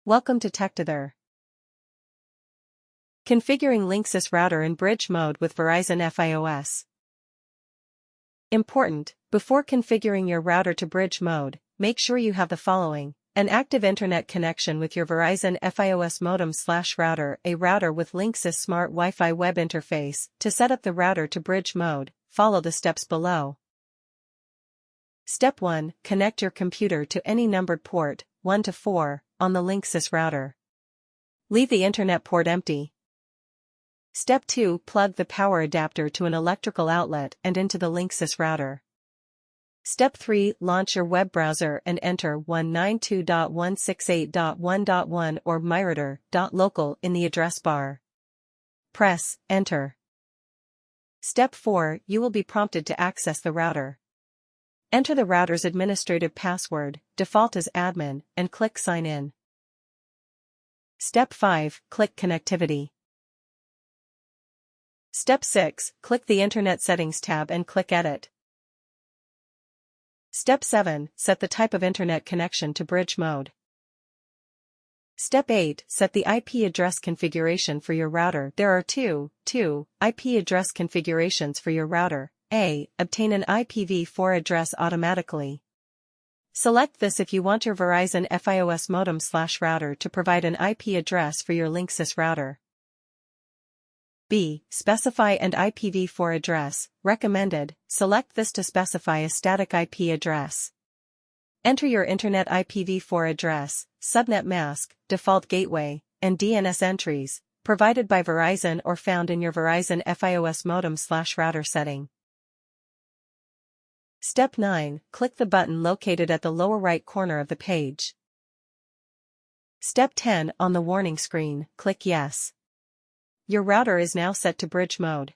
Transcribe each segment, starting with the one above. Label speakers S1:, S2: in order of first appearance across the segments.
S1: Welcome to TechTother. Configuring Linksys router in bridge mode with Verizon Fios. Important: before configuring your router to bridge mode, make sure you have the following: an active internet connection with your Verizon Fios modem/router, a router with Linksys Smart Wi-Fi web interface. To set up the router to bridge mode, follow the steps below. Step 1: connect your computer to any numbered port, 1 to 4, on the Linksys router. Leave the internet port empty. Step 2: plug the power adapter to an electrical outlet and into the Linksys router. Step 3: launch your web browser and enter 192.168.1.1 or myrouter.local in the address bar. Press Enter. Step 4: you will be prompted to access the router. Enter the router's administrative password, default as admin, and click Sign In. Step 5: click Connectivity. Step 6: click the Internet Settings tab and click Edit. Step 7: set the type of internet connection to bridge mode. Step 8: set the IP address configuration for your router. There are two IP address configurations for your router. A. Obtain an IPv4 address automatically. Select this if you want your Verizon Fios modem/router to provide an IP address for your Linksys router. B. Specify an IPv4 address, recommended. Select this to specify a static IP address. Enter your internet IPv4 address, subnet mask, default gateway, and DNS entries, provided by Verizon or found in your Verizon Fios modem/router setting. Step 9: click the button located at the lower right corner of the page. Step 10: on the warning screen, click Yes. Your router is now set to bridge mode.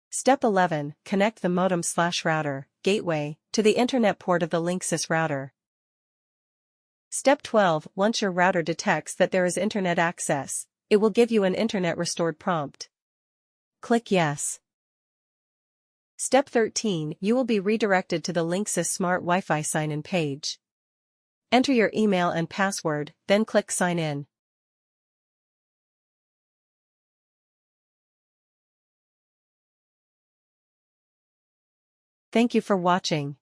S1: Step 11: connect the modem/router gateway to the internet port of the Linksys router. Step 12: once your router detects that there is internet access, it will give you an internet restored prompt. Click Yes. Step 13: you will be redirected to the Linksys Smart Wi-Fi sign-in page. Enter your email and password, then click Sign In. Thank you for watching.